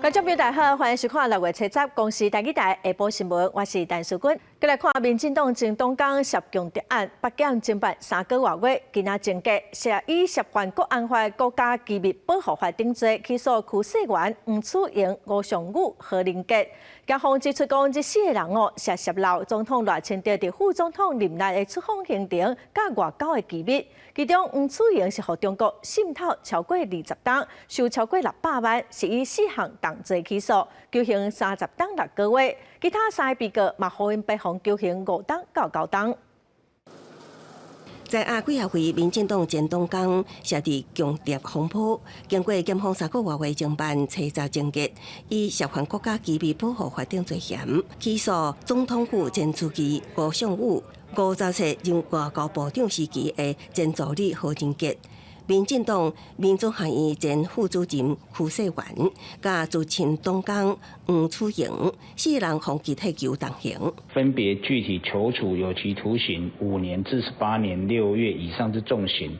观众朋友大家好，欢迎收看6月7日公视台语台下晡新闻，我是陈淑君。再来看民进党前党工涉强盗案，北检侦办3个多月，今仔侦结，以涉犯国安法、国家机密保护法等罪起诉区市员黄楚莹、吴尚武、何林杰。检方指出讲，这4个人涉漏总统赖清德伫副总统任内的出访行程，甲外交的机密。其中黄楚莹是互中国渗透超过20档，收超过600万，是以4项重罪起诉，求刑30档6个月。其他3个被告嘛，互因北方求刑5档到9档。在阿几下回民进党前党工涉伫强谍风波，经过检方3个多月侦办、查查侦结，以涉犯国家机密保护法定罪嫌，起诉总统府前书记吴尚武、57任外交部长时期的前助理何金杰。民进党民主学院前副主任徐世元，甲资深党工黄楚莹，4人共集体求动刑，分别具体求处有期徒刑5年至18年6月以上之重刑，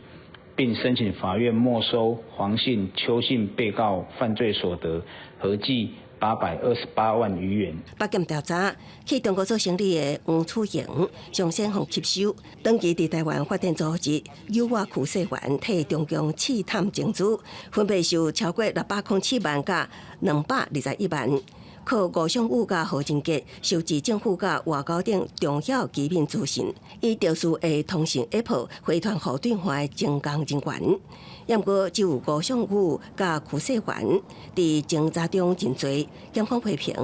并申请法院没收黄姓、邱姓被告犯罪所得，合计828万余元。北检调查，去中国做生意的黄楚莹，上先互吸收，长期伫台湾发展组织友我区社员替中共试探情资，分别收超过607万甲221万。靠吴尚武甲何金杰收集政府甲外交等重要机密资讯，以特殊的通讯 App 回传互对方的政工人员。不过，只有吴尚武甲徐世元伫侦查中认罪，检方批评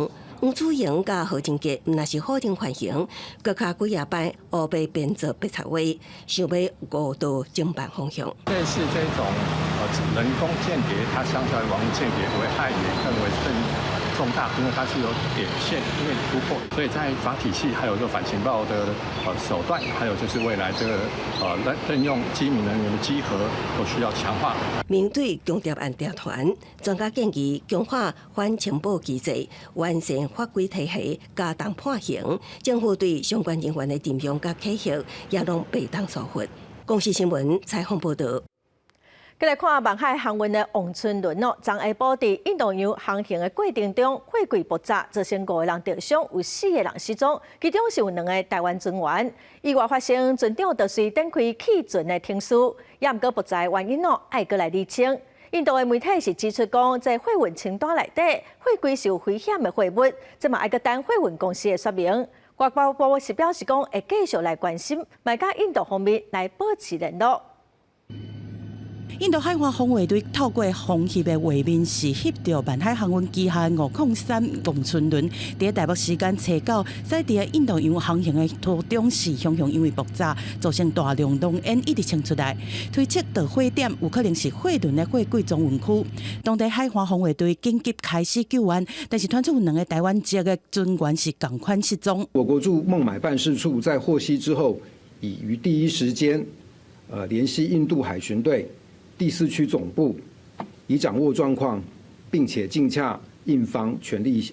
黄楚莹甲何金杰毋但是好定缓刑，搁卡几下摆乌白编造白贼话，想要误导侦办方向。类似这种人工间谍，它相较于网络间谍危害也更为重大，因为它是有点线因为突破，所以在法体系还有这个反情报的手段，还有就是未来这个任用机密人员的稽核都需要强化。面对强谍案调团，专家建议强化反情报机制，完善法规体系，加重判刑。政府对相关人员的任用甲启核也拢被当疏忽。公视新闻采访报道。再来看望海航运的王春伦昨下晡伫印度洋航行的过程中，货柜爆炸，造成5个人受伤，有4个人失踪，其中是有2个台湾船员。意外发生，船长就随展开起船的停驶，也毋过爆炸原因爱过来厘清。印度的媒体是指出讲，在货运清单内底，货柜是有危险的货物，这嘛爱个等货运公司的说明。外交部是表示讲，会继续来关心，卖甲印度方面来保持联络。印度海岸防卫队透过风翕的画面，是翕到万海航运旗下503王春伦伫台北时间下午，在伫印度洋航行的途中是常常因为爆炸，造成大量浓烟一直冲出来，推测导火点有可能是货轮的货柜装运区。当地海岸防卫队紧急开始救援，但是传出有2个台湾籍的船员是同款失踪。我国驻孟买办事处在获悉之后，已于第一时间联系印度海巡队第4区总部，以掌握状况，并且尽洽印方全力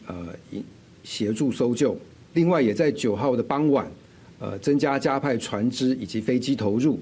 协助搜救。另外，也在9号的傍晚，增加加派船只以及飞机投入。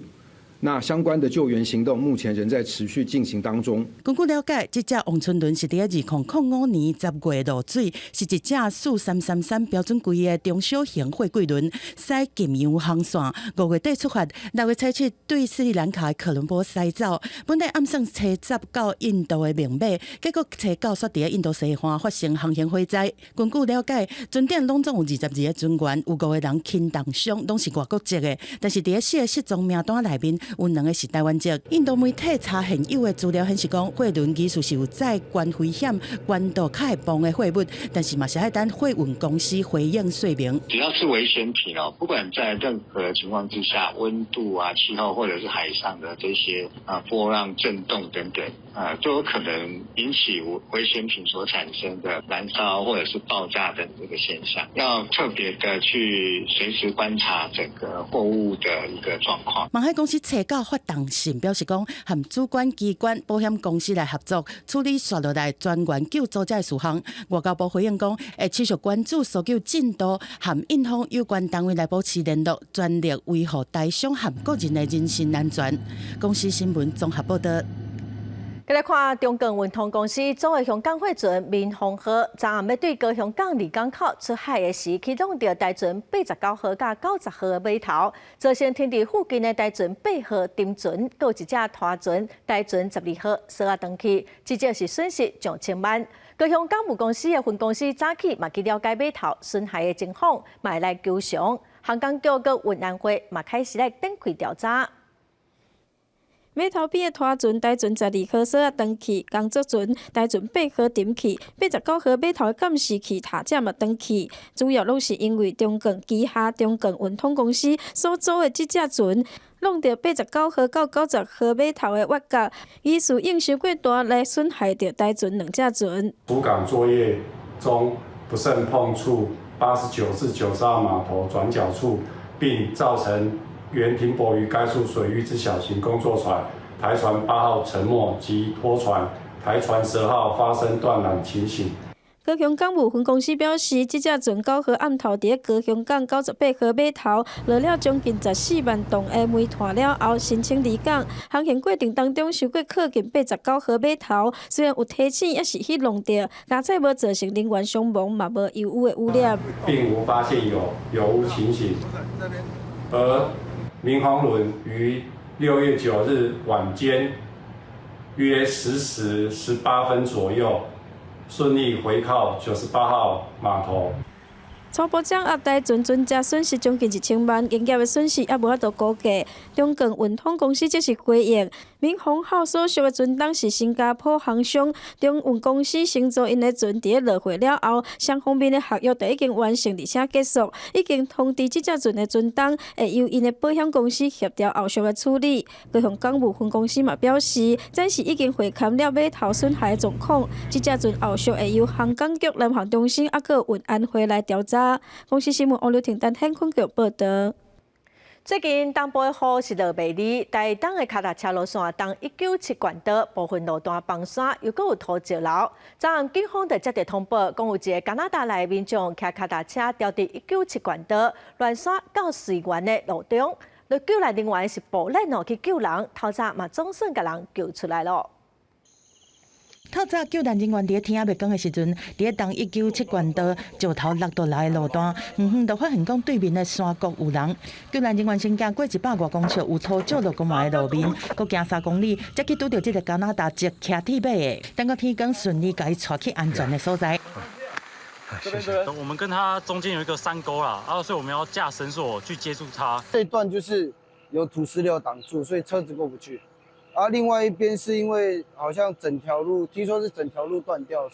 那相关的救援行动目前仍在持续进行当中。根据了解，这只王春伦是伫2005年10月落水，是一只4333标准规的中小型货柜轮，驶禁洋航线。5月底出发，6月采取对斯里兰卡的科伦坡驶走，本来暗算车载到印度的明码，结果车到煞伫印度西岸发生航行火灾。根据了解，船顶拢总有22个船员，有5个人轻重伤，拢是外国籍的，但是伫4个失踪名单内面。有2个是台湾籍。印度媒体查现有的资料显示，讲货轮疑似是有载高危险、关度较会崩的货物，但是嘛是要等货运公司回应说明。只要是危险品不管在任何情况之下，温度啊、气候或者是海上的这些波浪、震动等等都有可能引起危险品所产生的燃烧或者是爆炸等这个现象，要特别的去随时观察整个货物的一个状况。航海公司车教发动信表示讲，和主管机关保险公司来合作处理刷落来专员救助者的事项。外交部回应讲，会持续关注搜救进度，和印方有关单位来保持联络，全力维护台商和个人的人身安全。公司新闻综合报道。再来看中港运通公司作为香港货船民航号，昨暗要对高雄港离港口出海的时，启动着台船89号甲90号的码头，造成天地附近的台船8号沉船，有一只拖船台船12号锁啊登去，至少是损失上千万。高雄港务公司的分公司早起嘛去了解码头损害的情况，嘛会来求偿。航港局跟运安会嘛开始来展开调查。码头边的拖船台船12号锁啊登去，工作船台船8号沉去，89号码头的监视器塔只嘛登去，主要拢是因为中港旗下中港运通公司所租的这只船，弄到89号到90号码头的挖角，疑似应收过大来损害到台船2只船。出港作业中不慎碰触89至90号码头转角处，并造成原停泊于该处水域之小型工作船台船8号沉没及拖船台船10号发生断缆情形。高雄港务分公司表示，这只船9号暗头伫高雄港98号码头落了将近14万吨的煤炭了后，申请离港。航行过程当中，受过靠近89号码头，虽然有提醒，也是去弄到，加彩无造成人员伤亡，嘛无油污的污染，并无发现有油污情形。而民航轮于6月9日晚间约10时18分左右，顺利回靠98号码头。初步掌握台船船只损失将近1000万，营业的损失也无法度估计。中港运通公司则是回应，民航号所属的船东是新加坡航商，中运公司承租因的船伫落货了后，双方面的合约就已经完成而且结束，已经通知这只船的船东会由因的保险公司协调后续的处理。高雄港务分公司嘛表示，暂时已经回勘了码头损害的状况，这只船后续会由航港局南航中心啊个运安会来调查。公司新闻王刘婷丹很困局报道。最近东部的雨是落袂离，台东的脚踏车路线东197管道部分路段崩山，又搁有土石流。昨暗警方就接到通报，讲有一个加拿大来的民众骑脚踏车掉伫197管道乱山到水源的路中，救援人员是步练去救人，透早嘛总算甲人救出来了。透早救援人员伫天未光的时阵，伫东197管道石头落倒来的路段，远就发现讲对面的山谷有人。救援人员先行过100多公尺有粗石落公埋的路面，搁行3公里，才去拄到这个加拿大籍骑铁马的。等到天光顺利，甲伊带去安全的所在。谢谢。我们跟他中间有一个山沟啦，所以我们要架绳索去接住他。这一段就是有土石流挡住，所以车子过不去。另外一边是因为好像整条路，听说是整条路断掉。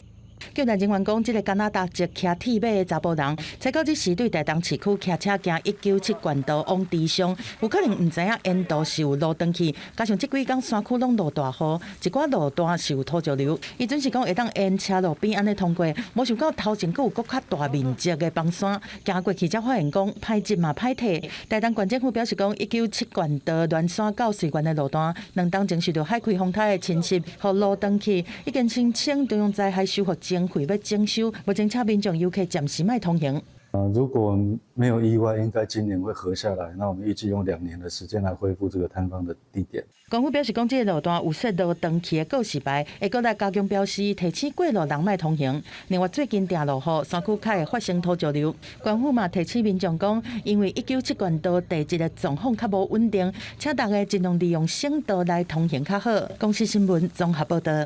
救援人员讲，这个加拿大籍骑铁马的查甫人，才到这时对台东市区骑车行197管道往池上，有可能唔知影沿途是有路断去，加上这几天山区拢落大雨，一寡路段是有土石流。伊准是讲会当沿车路边安尼通过，无想到头前佫有搁较大面积的崩山，行过去才发现讲歹进嘛歹退。台东县政府表示讲，197管道乱山到水源的路段，2冬前受到海葵风台的侵袭，互路断去，已经申请中央灾害修复经费要征收，目前请民众游客暂时卖通行。如果没有意外，应该今年会合下来。那我们预计用2年的时间来恢复这个摊方的地点。官府表示，讲这个路段有设路长期的告示牌，会搁来加强标示，提醒过路人卖通行。另外，最近定落雨，山区较会发生土石流。官府嘛提醒民众讲，因为197管道地质的状况较无稳定，请大家尽量利用省道来通行较好。公司新闻综合报道。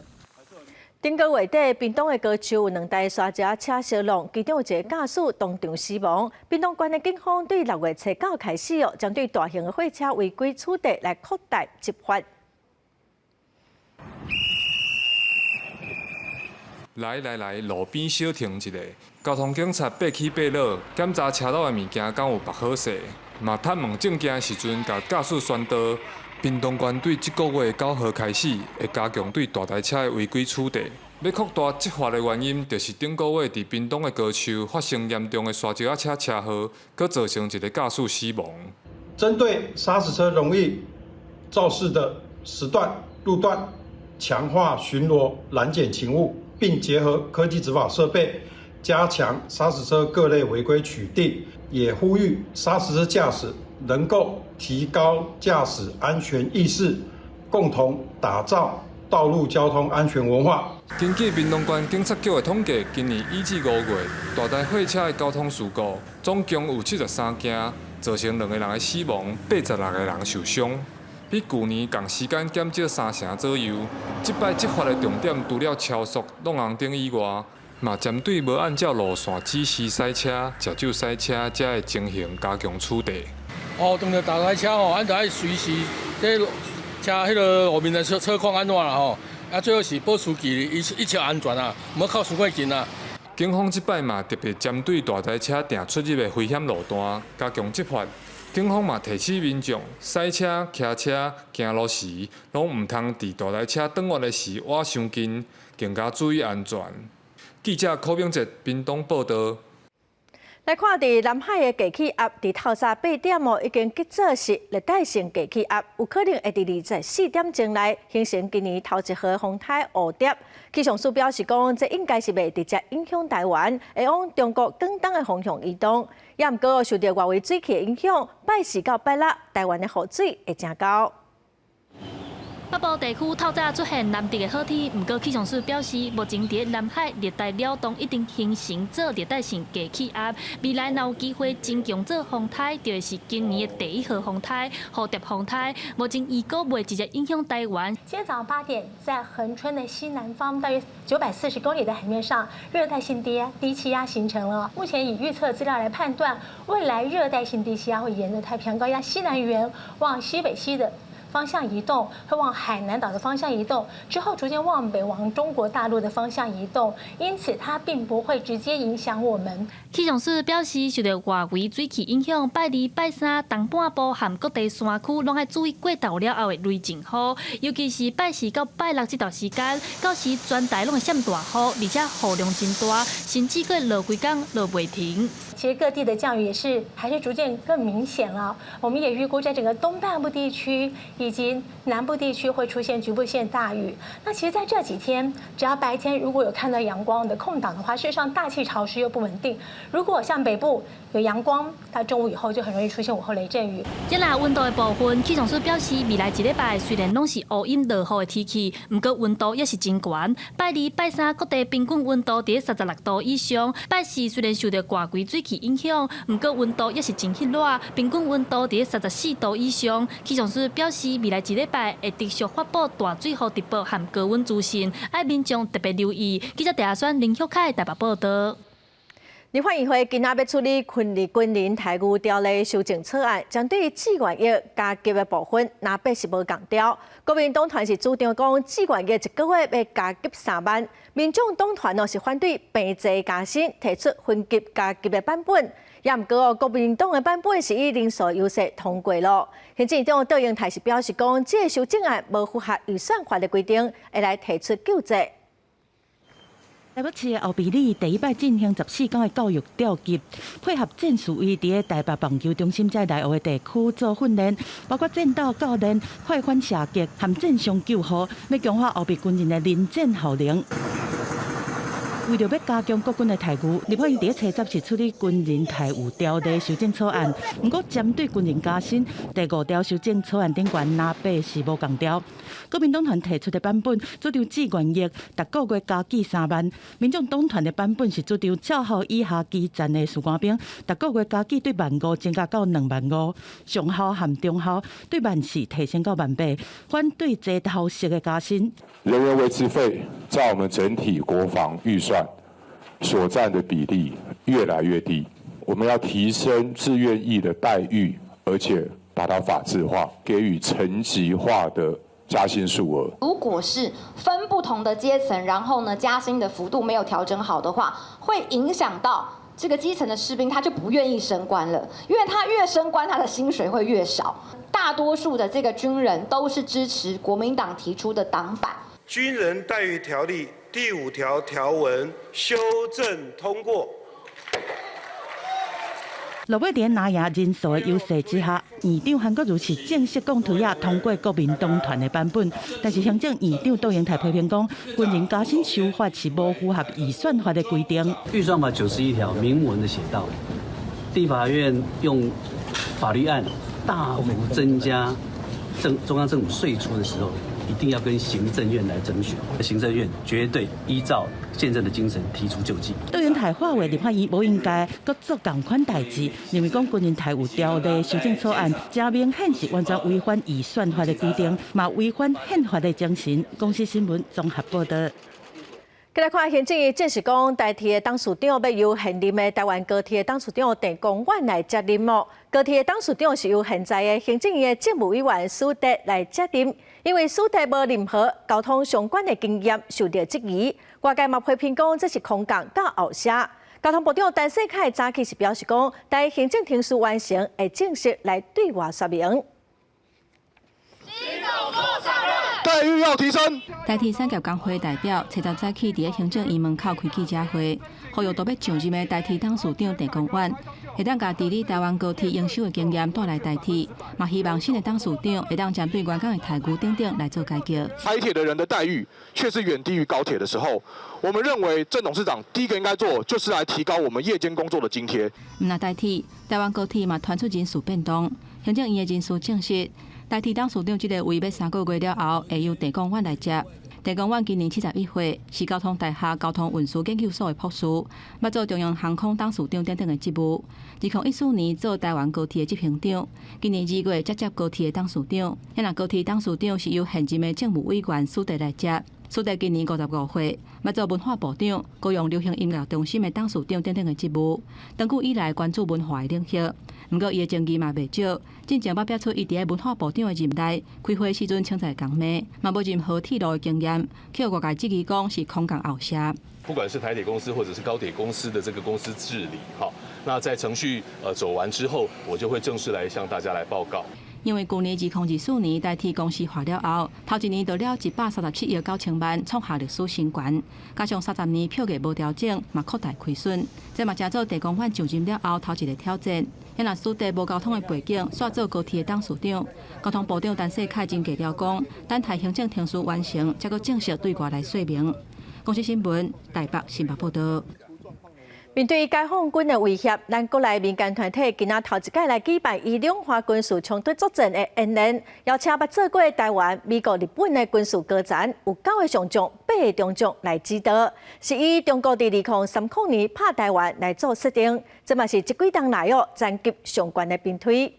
顶个月底，屏东的高树有2台沙石车相撞，其中有一个驾驶当场死亡。屏东县的警方对6月初9开始将对大型的货车违规处理来扩大执法。来，路边小停一下。交通警察8起8落，检查车道的物件敢有绑好势，嘛探问证件时阵，甲驾驶宣导。屏东县对这个月9号开始，会加强对大台车的违规处理。要扩大执法的原因，就是顶个月伫屏东的高树发生严重的沙石车车祸，佮造成一个驾驶死亡。针对砂石车容易肇事的时段、路段，强化巡逻拦检勤务，并结合科技执法设备，加强砂石车各类违规取缔，也呼吁砂石车驾驶能够提高驾驶安全意识，共同打造道路交通安全文化。根据屏东县警察局的统计，今年1至5月，大台货车的交通事故总共有73件，造成2个人的死亡，86个人受伤，比去年同时间减少3成左右。这摆执法的重点除了超速、弄红灯以外，嘛针对无按照路线指示驶车、食酒驶车这的情形加强处理。当着大台车咱就爱随时这车迄个后面的车况安怎啦吼。最好是保持距离，一切安全啊，唔好靠太过近啊。警方这摆嘛特别针对大台车定出入的危险路段加强执法。警方嘛提醒民众，驶车、骑车、行路时，拢唔通伫大台车转弯的时倚伤近，更加注意安全。记者柯炳哲，屏东报道。来看，伫南海的低气压，伫透早8点已经结做是热带性低气压，有可能会伫24点钟内形成今年头一号风台蝴蝶。气象署表示讲，这应该是袂直接影响台湾，会往中国广东的方向移动。也毋过受到外围水气的影响，拜4到拜6，台湾的雨水会增高。北部地区透早出现南极的好天，不过气象署表示，目前伫南海热带扰动已经形成做热带性低气压，未来若有机会增强做风台，就会是今年的第1号风台——蝴蝶风台。目前预估袂直接影响台湾。今天早上8点，在恒春的西南方，大约940公里的海面上，热带性低气压形成了。目前以预测资料来判断，未来热带性低气压会沿着太平洋高压西南缘往西北西的方向移动，会往海南岛的方向移动，之后逐渐往北往中国大陆的方向移动，因此它并不会直接影响我们。气象署表示，受到外围水汽影响，拜2、拜3东半部和各地山区拢要注意过昼了后的雷阵雨，尤其是拜4到拜6这段时间，到时全台拢会闪大雨，而且雨量真大，甚至过落几天落袂停。其实各地的降雨还是逐渐更明显了。我们也预估在整个东半部地区以及南部地区会出现局部性大雨。那其实在这几天，只要白天如果有看到阳光的空档的话，事实上大气潮湿又不稳定。如果像北部有阳光，到中午以后就很容易出现午后雷阵雨。再来温度的部分，气象署表示，未来1礼拜虽然拢是乌阴落雨的天气，不过温度也是真高。拜2、拜3各地平均温度在36度以上。拜4虽然受到外围水气影响，不过温度也是真热热，平均温度在34度以上。气象署表示，未来1礼拜会持续发布大水雨特报和高温资讯，爱民众特别留意。记者陈亚轩、林秀凯台北报道。立法院会今仔要处理《昆立军人台语条例》修正草案，针对志愿役加急的部分，南北是无共调。国民党团是主张讲，志愿役1个月要加急3万，民众党团是反对平济加薪，提出分级加急的版本。也毋过国民党的版本是以人数优势通过了。行政长赵英泰是表示讲，这个修正案无符合预算法的规定，会来提出纠正。台北市的后庇里第1摆进行14天的教育调集，配合战士为伫台北棒球中心在内湖的地区做训练，包括战斗教练、快反射击和正常救护，要强化后庇军人的临战效能。为着要加强国军的台语，立法院第1册是处理军人台语条例修正草案。不过，针对军人加薪第5条修正草案顶悬南北是无共调。国民党团提出的版本主张志愿役逐个月加给3万，民众党团的版本是主张校校以下基层的士官兵逐个月加给对15000增加到25000，上校和中校对14000提升到18000，反对这套式的加薪。人员维持费在我们整体国防预算所占的比例越来越低，我们要提升志愿役的待遇，而且把它法制化，给予层级化的加薪数额。如果是分不同的阶层，然后呢加薪的幅度没有调整好的话，会影响到这个基层的士兵，他就不愿意升官了，因为他越升官，他的薪水会越少。大多数的这个军人都是支持国民党提出的党版。军人待遇条例第5条条文修正通过。落尾在拿亚人数的优势之下，院长韩国瑜是正式公推通过国民党团的版本，但是行政院长杜英台批评讲，军人加薪修法是无符合预算法的规定。预算法91条明文的写到，地法院用法律案大幅增加中央政府税出的时候，一定要跟行政院来征询，行政院绝对依照宪政的精神提出救济。杜英台话话立法院无应该搁做同款代志，认为讲军人台有条例修正草案，真明显是完全违反预算法的规定，嘛违反宪法的精神。公司新闻综合报道。再来看行政院证实讲，代替的董事长要由现任的台湾高铁的董事长郑公远来接任哦。高铁的董事长是由现在的行政院的政务委员苏德来接任，因为苏德无任何交通相关的经验，受到质疑。外界嘛批评讲，这是空降到后写。交通部长陈世凯早起是表示讲，待行政程序完成，会正式来对外说明。待遇要提升。代替产业工会代表7早早起伫行政院门口开记者会，呼吁都要上任的代替董事长郑公远，会当甲治理台湾高铁营收的经验带来代替，嘛希望新的董事长会当针对员工的待遇等等来做改革。台铁的人的待遇却是远低于高铁的时候，我们认为郑董事长第一个应该做就是来提高我们夜间工作的津贴。那代替台湾高铁嘛传出人事变动，行政院的人事证实。代替董事长这个位要3个月了后，会由郑公远来接。郑公远今年71岁，是交通大厦交通运输研究所的博士，捌做中央航空董事长等等的职务。2014年做台湾高铁的执行长，今年2月接高铁的董事长。那高铁董事长是由现任的政务委员苏德来接。苏德今年55岁，捌做文化部长、高雄流行音乐中心的董事长等等的职务。长久以来关注文化的领域，不过伊的成绩嘛袂少。进前捌表出伊伫文化部长的任内，开会时阵称在讲咩，嘛无任何铁路的经验，去外界质疑讲是空降后写。不管是台铁公司或者是高铁公司的这个公司治理，好，那在程序走完之后，我就会正式来向大家来报告。因为去年2024年代替公司化了后，头一年得了137亿9千万，创下历史新高。加上30年票价无调整，嘛扩大亏损，这嘛正做郑公远上任了后头一个挑战。因若苏德无交通的背景，煞做高铁的董事长，交通部长陈世凯真计了讲，等待行政程序完成，才阁正式对外来说明。公司新闻台北新闻报道。面对解放军的威胁，咱国内民间团体今仔头一届来举办以两化军事冲突作战的演练，邀请捌做过台湾、美国、日本的军事高层，有9个上将、8个中将来指导，是以中国伫2030年拍台湾来做设定，这嘛是这几冬来战级相关的兵推。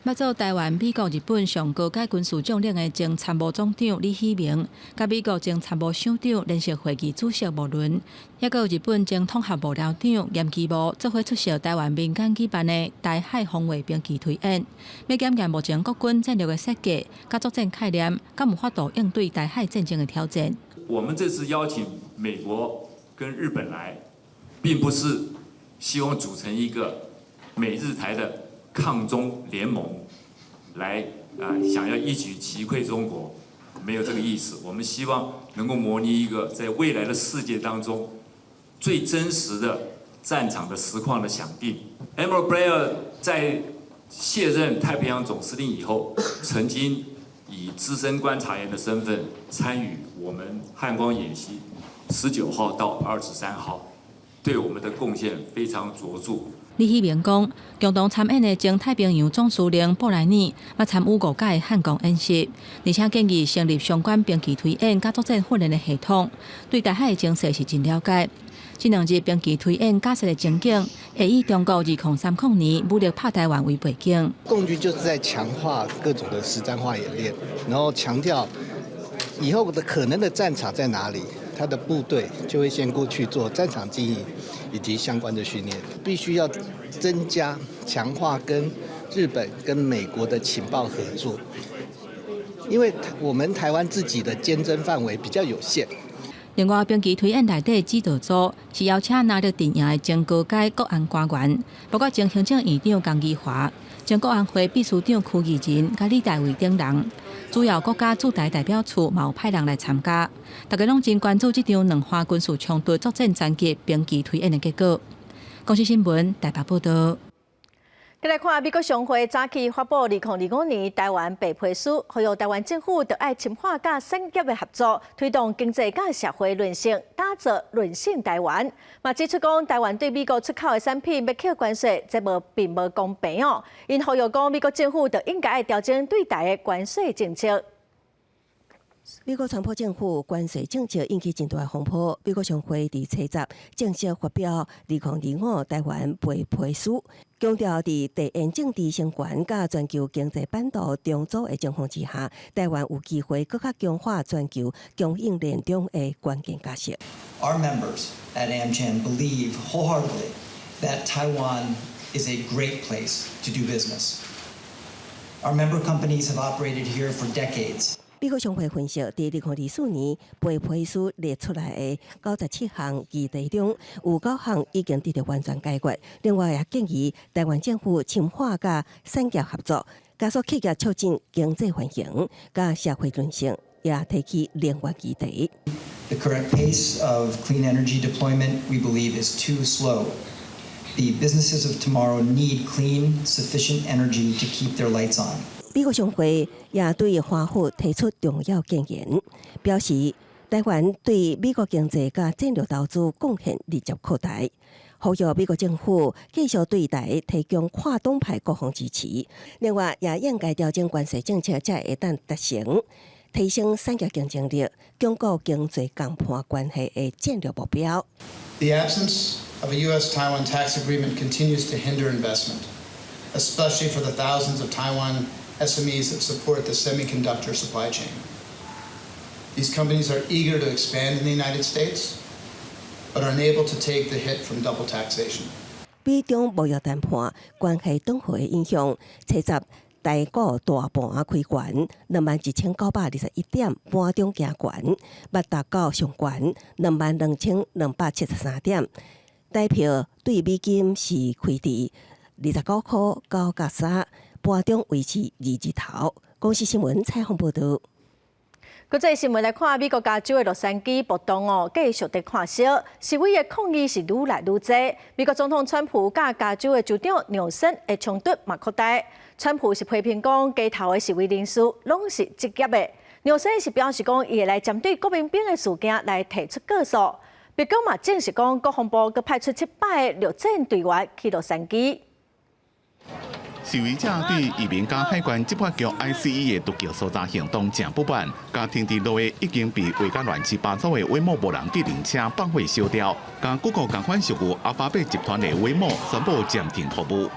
捌做台湾、美国、日本上高阶军事将领的前参谋总长李喜明，甲美国前参谋省长联席会议主席吴伦，也有日本前统合幕僚长严基武做伙出席台湾民间举办的台海防卫兵棋推演，要检验目前国军战略的设计、甲作战概念，敢有法度应对台海战争的挑战。我们这次邀请美国跟日本来，并不是希望组成一个美日台的抗中联盟，来想要一举击溃中国，没有这个意思。我们希望能够模拟一个在未来的世界当中最真实的战场的实况的想定。Admiral Blair 在卸任太平洋总司令以后，曾经以资深观察员的身份参与我们汉光演习19号到23号，对我们的贡献非常卓著。李喜明讲，共同参演的前太平洋总司令布莱尼，捌参与5届汉光演习，而且建议成立相关兵棋推演甲作战训练的系统，对台海的情势是真了解。这2日兵棋推演假设的情景，会以中国2030年武力拍台湾为背景。共军就是在强化各种的实战化演练，然后强调以后的可能的战场在哪里。他的部队就会先过去做战场经营以及相关的训练，必须要增加强化跟日本跟美国的情报合作，因为我们台湾自己的监侦范围比较有限。另外，兵棋推演内底指导组是邀请拿着电影的前高阶国安官员，包括前行政院长江宜华、将国安会秘书长区议员甲李大卫等人，主要国家驻台代表处嘛有派人来参加，大家拢真关注这场两化军事冲突作战战绩兵棋推演的结果。公司新闻台北报道。再来看美国商会早起发布2025年台湾白皮书，呼吁台湾政府要爱深化甲产业的合作，推动经济甲社会韧性，打造韧性台湾。嘛指出讲，台湾对美国出口的产品要扣关税，这并无公平哦。因呼吁讲，美国政府就应该调整对台的关税政策。美国川普政府关税政策引起真大风波。美国商会伫七十正式发表2025台湾白皮书，强调伫地缘政治升悬甲全球经济版图重组的情况之下，台湾有机会更加强化全球供应链中的关键角色。Our members at AmCham believe wholeheartedly that Taiwan is a great place to do business. Our member companies have operated here for decades. 美国商会分析，伫2024年白皮书列出来的97项议题中，有9项已经得到完全解决。另外也建议台湾政府深化甲产业合作，加速企业促进经济环境甲社会韧性，也提起能源议题。The current pace of clean energy deployment, we believe, is too slow. The businesses of tomorrow need clean, sufficient energy to keep their lights on. 美国商会也对华府提出重要建言，表示台湾对美国经济甲战略投资贡献日渐扩大，呼吁美国政府继续对台提供跨党派各方支持。另外，也应该调整关税政策，才会当达成提升产业竞争力、巩固经济谈判关系的战略目标。The absence of a U.S.-Taiwan tax agreement continues to hinder investment, especially for the thousands of Taiwan SMEs that support the semiconductor supply chain. These companies are eager to expand in the United States, but are unable to take the hit from double taxation. 美中贸易谈判关系短期影响，70台股大盘开悬，21,921点，盘中行悬，捌达到上悬22,273点。台票对美金是开伫29块9角3。盘中维持2字头。公司新闻采访报道。国际新闻来看，美国加州的洛杉矶暴动继续在看烧，示威的抗议是愈来愈多。美国总统川普甲加州的州长纽森的冲突嘛扩大。川普是批评讲，街头的示威人士拢是职业的；纽森是表示讲，伊会来针对国民兵的事件来提出告诉。白宫嘛证实讲，国防部佮派出700个陆战队员去洛杉矶。示威者对移民加海关执法局 ICE 的督桥所在行动正不满，加停滞落的已经被围甲乱七八糟的威莫无人机灵车放火烧掉，加谷歌共款属于阿法贝集团的威莫宣布暂停服务。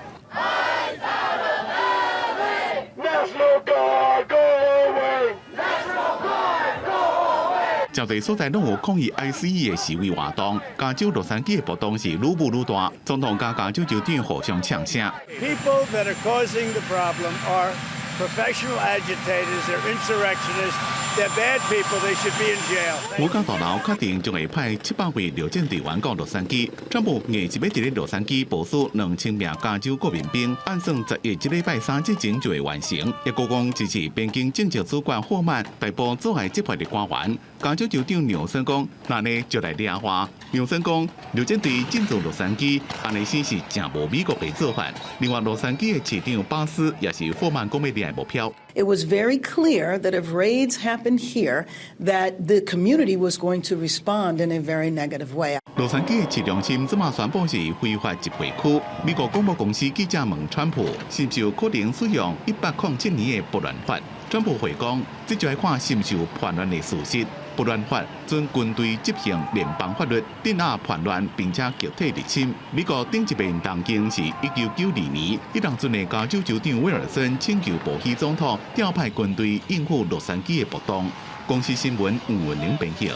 真侪所在拢有抗议 ICE 的示威活动，加州洛杉矶的暴动是愈舞愈大，总统加加州州长互相呛声。People that are causing the problem are professional agitators. They're insurrectionists. They're bad people. They should be in jail. 国家大楼确定将会派700位陆战队员到洛杉矶。川普硬是要伫咧洛杉矶部署2000名加州国民兵，按算10月1礼拜3之前就会完成。也国讲支持边境政治主管霍曼逮捕阻碍执法的官员。加州州长纽森讲，那呢就来抓话。纽森讲，陆战队进驻洛杉矶，安尼显示正无美国的做法。另外，洛杉矶的市长巴斯也是霍曼讲要抓的目标。It was very clear that if raids happened here, that the community was going to respond in a very negative way. 洛杉矶的市中心即马宣布是非法集会区。美国广播公司记者问川普，是不是有可能使用1807年的拨乱法？川普回讲，这就要看是不是有叛乱的事实。拨乱法准军队执行联邦法律，镇压叛乱，并且集体入侵。美国顶一遍动静是1992年，一人阵的加州州长威尔森请求布希总统调派军队应付洛杉矶的暴动。公司新闻吴文玲编辑。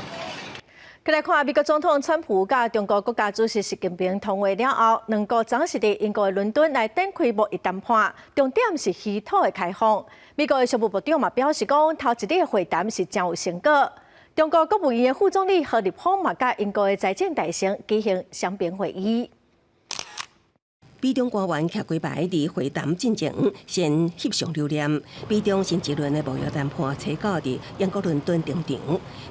再来看美国总统川普甲中国国家主席习近平通话了后，两国暂时伫英国的伦敦来展开贸易谈判，重点是稀土的开放。美国的商务部长嘛表示讲，头一日的会谈是真有成果。中国国务院的副总理何立峰嘛甲英国的财政大臣举行双边会议。美中官员徛几排伫会谈进前先翕相留念。美中新一轮的贸易谈判初到伫英国伦敦登场。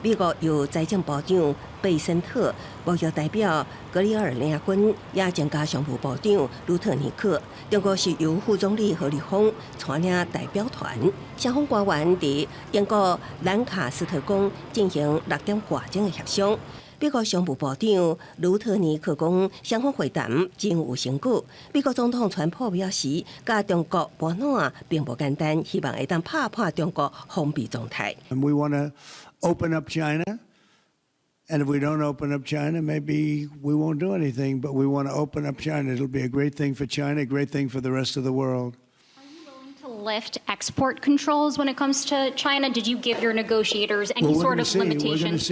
美国由财政部长贝森特、贸易代表格里尔领军，也增加商务部长卢特尼克。中国是由副总理何立峰带领代表团，双方官员伫英国兰卡斯特宫进行6点外钟的协商。美国商务部长卢特尼克讲，双方会谈真有成果。美国总统川普表示，甲中国博暖并不简单，希望会当拍破中国封闭状态。We want to open up China, and if we don't open up China, maybe we won't do anything. But we want to open up China. It'll be a great thing for China, a great thing for the rest of the world. Lift export controls when it comes to China? Did you give your negotiators any sort of limitations?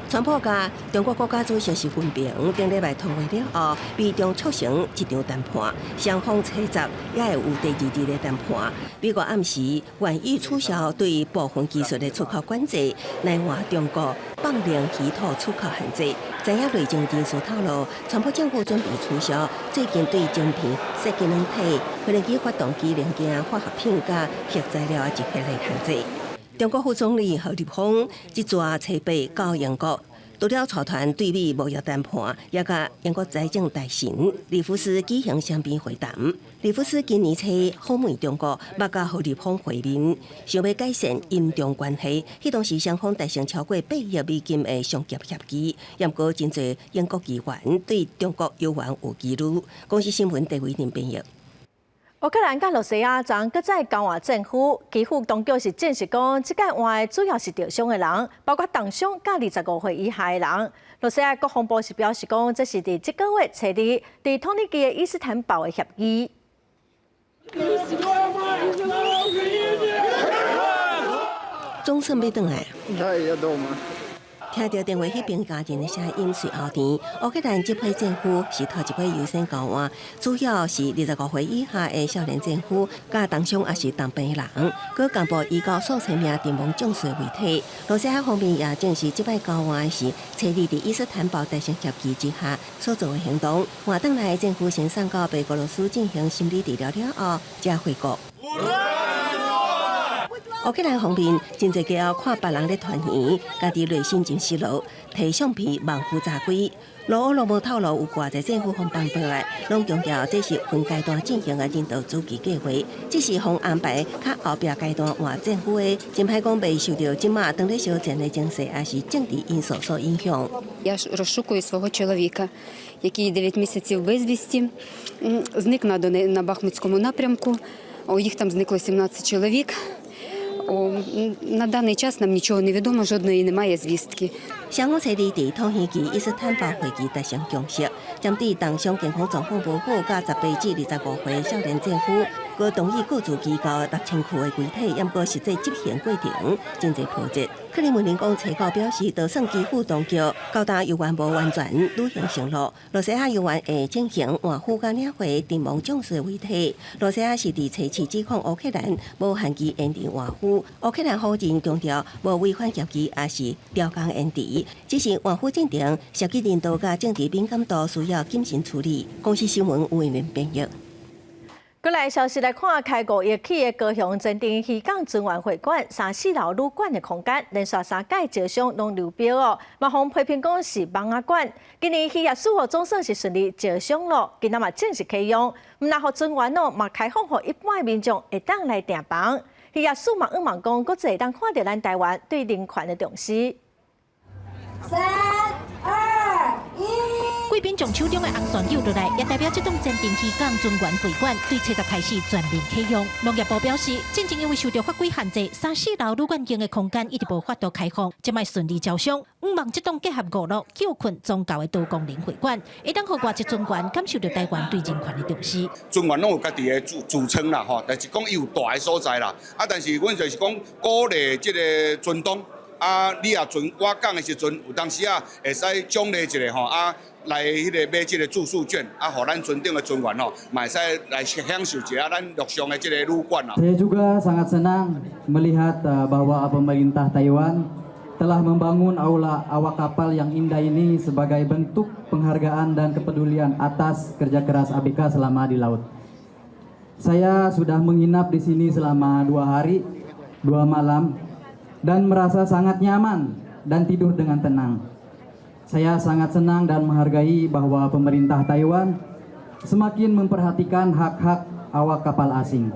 川普甲中国国家主席习近平顶礼拜通话了后，美中促成一场谈判，双方7集也会有第2日的谈判。美国暗时愿意取消对部分技术的出口管制，来换中国放零稀土出口限制。知影内政人士透露，川普政府准备取消最近对晶片、设计软体、飞机发动机零件、化学品甲核材料的一系列限制。中国副总理何立峰一抓车北到英国。除了草团对美贸易谈判，也甲英国财政大臣里夫斯举行双边会谈。里夫斯今年初访问中国，捌甲何立峰会面，想要改善英中关系。迄当时双方达成超过8亿美金的商业协议，也毋过真侪英国议员对中国有缘有疑虑。公司新闻第为您编译。乌克兰甲罗西亚昨搁再交换政府，基辅当局是证实讲，即届换的主要是受伤的人，包括重伤甲25岁以下的人。罗西亚国防部是表示讲，这是伫这个月初2伫托尼基的伊斯坦堡的协议。总算要转来。听到电话迄边家庭的声音，随后田乌克兰这批政府是头一批优先交换，主要是25岁以下的少年政府，甲重伤也是重病人。佮公布已到数千名阵亡将士的遗体。罗西亚方面也证实，这摆交换是初2伫伊斯坦堡达成协议之下所做的行动。换转来政府先送到白俄罗斯进行心理治疗了后，才回国。乌克兰方面真侪家看别人咧团圆，家己内心真失落，摕橡皮望夫炸鬼。罗俄罗无透露有偌侪政府方帮倒来，拢强调这是分阶段进行的人道主义计划，只是方安排较后壁阶段换政府的，真歹讲未受到即马当咧小战的情势，也是政治因素所影响。Я ж розшукую свого чоловіка, який 9 місяців безвісті, зник на Бахмутському напрямку. Їх там зникло 17 чоловік. На даний час нам нічого не відомо, жодної немає звістки. 双方初2伫土耳其伊斯坦堡会议达成共识，针对重伤健康状况无好、甲18至25岁少年政府，佮同意各自机构6000具的遗体，也毋过实际执行过程真侪波折。克里姆林宫初稿表示，就算基辅当局交代犹原无完全履行承诺，罗西亚犹原会进行换俘甲领回阵亡将士的遗体。罗西亚是伫初次指控乌克兰无限期延长换俘，乌克兰否认强调无违反协议，也是调工延迟。只是换俘进程涉及人道甲政治敏感度，需要谨慎处理。公司新闻为您编译。过来消息来看，开5月起的高雄前镇渔港尊园会馆3、4楼旅馆的空间，连续3届招商拢流标哦，嘛互批评讲是盲仔馆。今年渔业署总算是顺利招商咯，今仔嘛正式启用。毋但互尊园哦，嘛开放互一般民众会当来订房。渔业署嘛望讲，搁会当看到咱台湾对人权的重视。3、2、1。贵宾从手中的红线游落来，也代表这栋前镇渔港尊园会馆对初10开始全面启用。农业部表示，进前因为受到法规限制，3、4楼旅馆间的空间一直无法度开放，即卖顺利招商。望这栋结合5路旧困宗教的多功能会馆，会当互外籍尊园感受到台湾对人权的重视。尊园拢有家己的自称啦，吼，但是讲伊有大的所在啦，但是阮就是讲鼓励这个尊东。你也我讲的时阵，有当时会使奖励一下吼，来迄个买这个住宿券，互咱尊顶的尊园吼，嘛会使来享受一下咱陆上的这个旅馆啦。Saya juga sangat senang melihat bahwa pemerintah Taiwan telah membangun aula awak kapal yang indah ini sebagai bentuk penghargaan dan kepedulian atas kerja keras ABK selama di laut. Saya sudah menginap di sini selama 2 hari, 2 malam, dan merasa sangat nyaman dan tidur dengan tenang. Saya sangat senang dan menghargai bahwa pemerintah Taiwan semakin memperhatikan hak-hak awak kapal asing.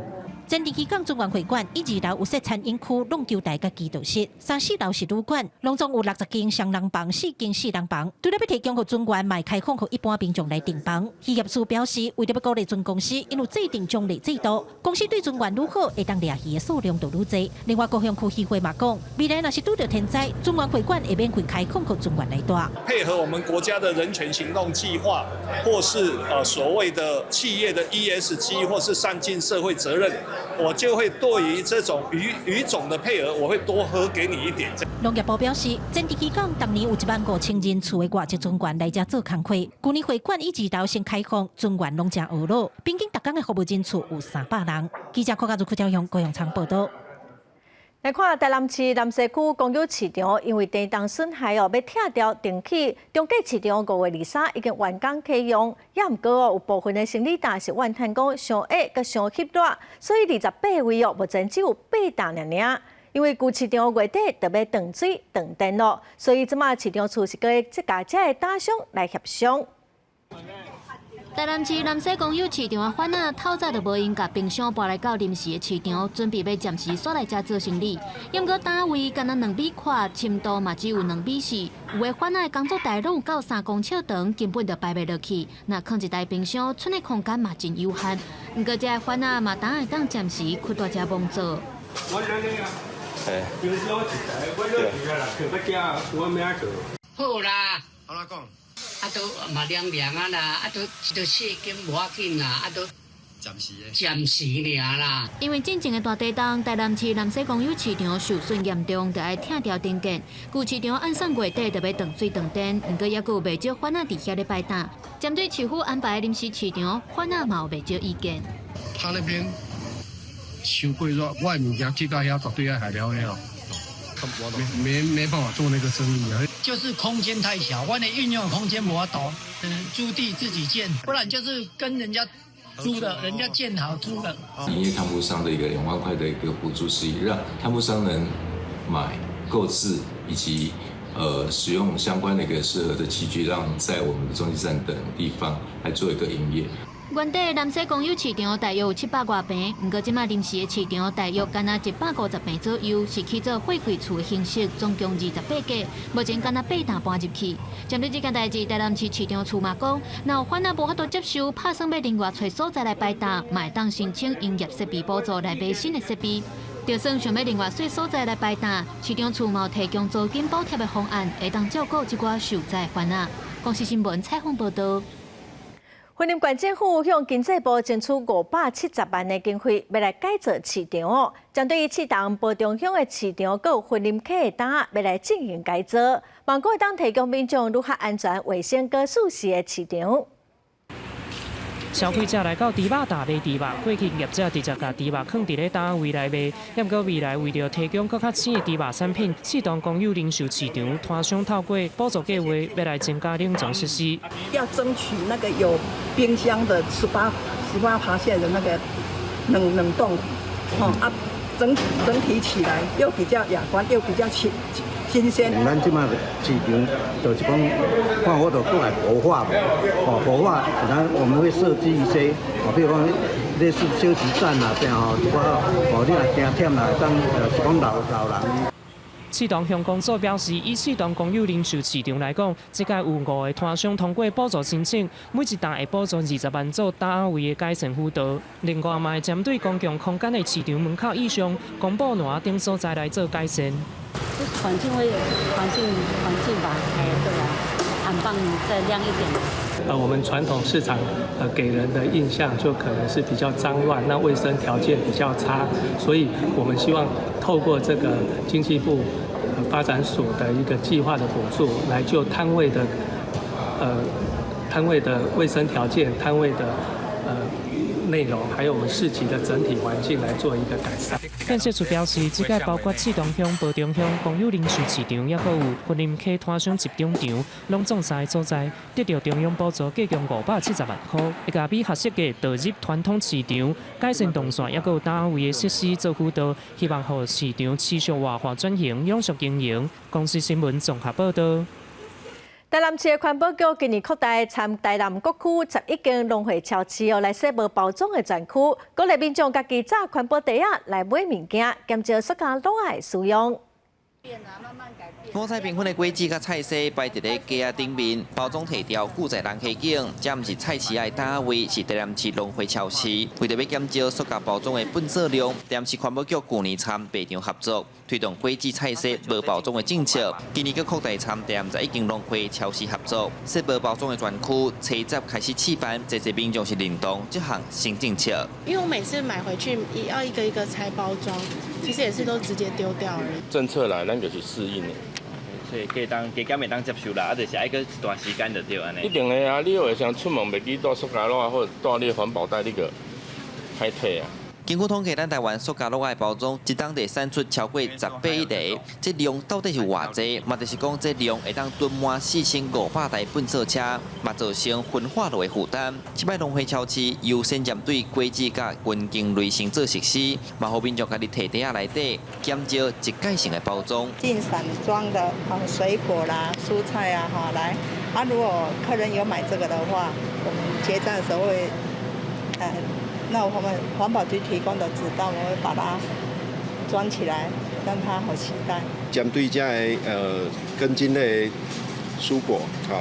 前地期港中原会馆以2楼有设餐饮区、弄球台、甲祈祷室，3、4楼是旅馆，拢总有60间双人房、4间4人房。除了要提供给船员，嘛开放给一般民众来订房。企业处表示，为了要鼓励船公司，因有制定奖励制度，公司对船员愈好，会当掠鱼的数量就愈多。另外，高雄区议会嘛讲，未来若是拄到天灾，中原会馆会免费开放给船员来住。配合我们国家的人权行动计划，或是所谓的企业的 ESG， 或是善尽社会责任。我就会对于这种鱼种的配额，我会多喝给你一点。农业部表示，前地期港当年有15000人厝的外籍船员来这做工课，去年会馆以2楼先开放，船员拢正学老，平均每天的服务人次有300人。记者柯家族高雄仓报道。来看台南市南西区公有市场，因为地动损害要拆掉重启。中继市场5月23已经完工启用，也毋过有部分的生理担是怨叹讲上矮佮上狹窄，所以28位目前只有8担尔。因为旧市场月底特别断水断电了，所以即马市场处是佮甲这个打商来协商。台南市南西公有市场的贩仔透早就无闲，甲冰箱搬来到临时的市场，准备要暂时锁来遮做生意。不过单位敢若2米宽，深度嘛只有2米4，有的贩仔的工作台拢有到3公尺长，根本就摆袂落去。那放一台冰箱，剩的空间嘛真有限。不过这贩仔嘛会当暂时开大遮忙做。冰箱一台，我了住啊啦，去要惊，我明仔去。好啦，好啦讲。啊，都嘛凉凉啊啦，啊都4斤无要紧啦，啊都暂时尔啦。因为进前的大地震，台南市南西公有市场受损严重，就要拆掉电线。旧市场按算月底就要断水断电，不过也有袂少贩仔伫遐咧摆摊。针对市府安排临时市场，贩仔嘛有袂少意见。他那边收过热，我的物件寄到遐绝对要海了了。没办法做那个生意啊，就是空间太小，我的运用空间无大，租地自己建，不然就是跟人家租的，人家建好租的。营业摊铺商的一个2万块的一个补助，是让摊铺商能买、购置以及使用相关的一个适合的器具，让在我们的中继站等地方来做一个营业。原底南西公有市场大约有700多平，不过即马临时的市场大约敢若150平左右，是去做货柜厝的形式，总共28家，目前敢若8担搬入去。针对这件代志，台南市市场处嘛讲，若有贩仔无法度接受，拍算要另外找所在来摆摊，嘛会当申请营业设备补助来买新的设备。就算想要另外找所在来摆摊，市场处嘛有提供租金补贴的方案，会当照顾这寡受灾贩仔。公司新闻采访报道。云林县政府向经济部争取570万的经费，要来改造市场。针对于市东埔中乡的市场，佮有云林客单要来进行改造，望会当提供民众如何安全、卫生、佮舒适的市场。消费者来到猪肉摊买猪肉，过去业者直接把猪肉放伫咧摊位来卖，也不过未来为了提供更较鲜的猪肉产品，市东公有零售市场摊商透过补助计划，要来增加冷藏设施。要争取那个有冰箱的18%的那个冷冻，整体起来又比较雅观，又比较新鲜。咱即马市场就是讲，看我就过来活化嘛，活化，然后我们会设计一些，比如讲类似休息站啊这样一寡，你若惊忝啦，当是讲老人。市东乡公所表示，以市东公有零售市场来讲，这届有5个摊商通过补助申请，每一单会补助20万左单位的改善辅导。另外，嘛会针对公共空间的市场门口以上、公布栏等所在来做改善。就是环境吧，对啊，安放再亮一点。我们传统市场给人的印象就可能是比较脏乱，那卫生条件比较差，所以我们希望透过这个经济部发展署的一个计划的补助，来就摊位的卫生条件、摊位的内容，还有我们市集的整体环境来做一个改善。建设处表示，这届包括市东乡、保中乡、公有零售市场，也阁有云林溪摊商集中场，拢总3个所在得到中央补助，计共570万块，会甲比合适嘅导入传统市场，改善动线，也阁有单位嘅设施做辅导，希望让市场持续活化转型，永续经营。公司新闻综合报道。台南市的环保局今年扩大参台南各区11间农会超市来设无包装的专区，鼓励民众家己炸环保袋仔来买物件，减少塑胶袋的使用。五彩缤纷的果子甲菜色摆伫咧架仔顶面，包装提调固在人溪景，这毋是菜市的单位，是台南市农会超市。为着要减少塑胶包装的粪扫量，台南市环保局去年参白场合作，推动果子菜色无包装的政策。今年佮扩大参台南11间农会超市合作，设无包装的专区，初10开始试办，这些民众是认同这项新政策。因为我每次买回去也要一个一个拆包装，其实也是都直接丢掉而已。政策来，咱就是适应的。所以加减袂当接受啦，啊，就是爱个一段时间就对安尼。一定的啊，你有会想出门袂记带塑胶袋或者带你环保袋，你个歹摕啊。根据统计，咱台湾塑胶袋的包装一当地产出超过10倍一袋，这量到底是偌济？嘛，就是讲这量会当囤满4500台粪扫车，嘛造成焚化炉的负担。这摆农会超市优先针对果子甲根茎类型做实施，嘛互民众家己摕袋仔内底，减少一届性的包装。进散装的水果啦、蔬菜啊，来啊，如果客人有买这个的话，我们结账的时候会，那我们环保局提供的纸袋，我们会把它装起来，让它好携带。针对这根茎类蔬果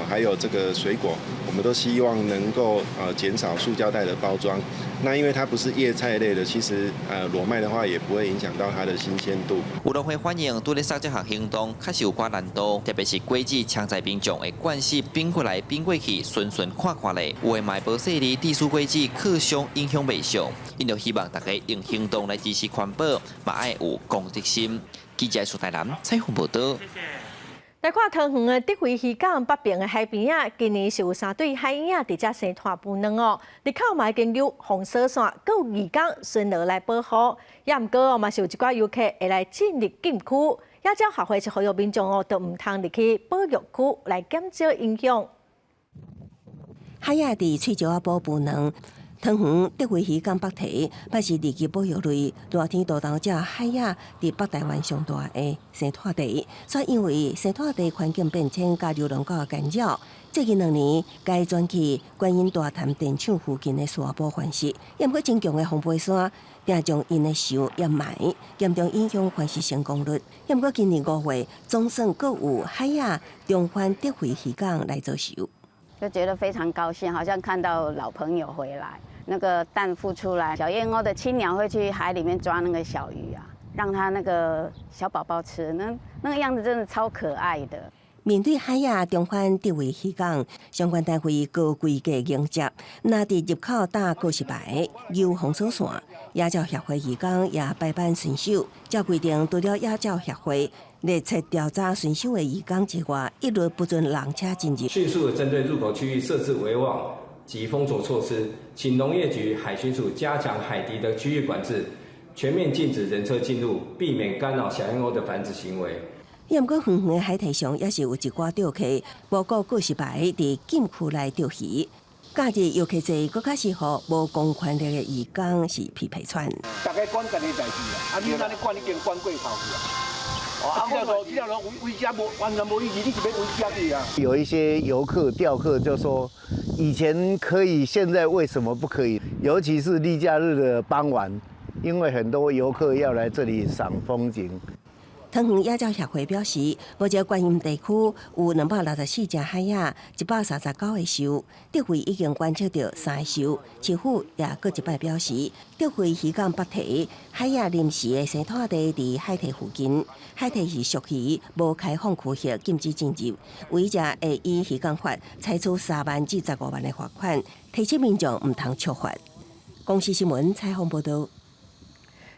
还有这个水果，我们都希望能够减少塑胶袋的包装。那因为它不是叶菜类的，其实裸卖的话也不会影响到它的新鲜度。有农会反映，对咧扫这项行动确实有寡难度，特别是果子抢在民众的惯习变过来变过去，顺看看咧，有的卖无细腻低俗果子，客伤影响未上。因就希望大家用行动来支持环保，嘛爱有公德心。记者苏台南采访报道。来看桃园的德惠渔港北边的海边啊，今年是有3对海鹰伫遮生团孵卵哦。入口嘛经由红色线，搁有渔港巡逻来保护。也毋过哦，嘛是有一寡游客会来进入禁区。也照学会是呼吁民众哦，都毋通入去保育区来减少影响。海鸭伫翠石仔堡孵卵。桃园德惠渔港北堤，摆是二级保育类热天大头只海鸭伫北台湾上大的生态地，所以因为生态地环境变迁加流浪狗的干扰，最近2年该转去观音大潭电厂附近的沙坡环视，也毋过真强的风背山，定将因的树掩埋，严重影响环视成功率。也毋过今年5月，总算阁有海鸭重返德惠渔港来做收，就觉得非常高兴，好像看到老朋友回来。那个蛋孵出来，小燕鸥的亲鸟会去海里面抓那个小鱼啊，让它那个小宝宝吃，那个样子真的超可爱的。面对海鸭重返德惠渔港，相关单位高规格迎接，那伫入口打告示牌、游红手线，野鸟协会渔港也摆办巡守，照规定，除了野鸟协会列册调查巡守的渔港之外，一律不准人车进入。迅速地针对入口区域设置围网及封锁措施，请农业局、海巡署加强海堤的区域管制，全面禁止人车进入，避免干扰小燕鸥的繁殖行为。也毋过，远远的海堤上也是有一寡钓客无顾告示牌伫禁区内钓鱼，假日游客侪更较适合无公权力的渔港是匹配船。大家管家己代志啊，你安尼管已经管过头去啊。这条路围家完全无意义，你是要围家的啊？有一些游客钓客就说，以前可以，现在为什么不可以？尤其是例假日的傍晚，因为很多游客要来这里赏风景。桃园野鸟协会表示，目前观音地区有264只海鸭，139个收，德惠已经观测到3个收。市府也搁一摆表示，德惠渔港北堤海鸭临时的生态地伫海堤附近，海堤是属于无开放区域，禁止进入。违者会依渔港法采取3万至15万的罚款，提醒民众毋通触法。公司新闻采访报道。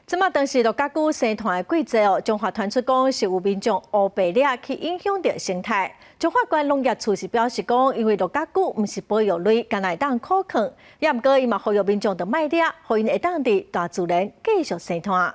即马当时陆家具生团的季节哦，中华传出讲是有民众乌白掠去影响到生态。中华关农业处是表示讲，因为陆家具毋是保育类，敢会当可控，也毋过伊嘛呼吁民众着卖掠，互因会当伫大自然继续生团。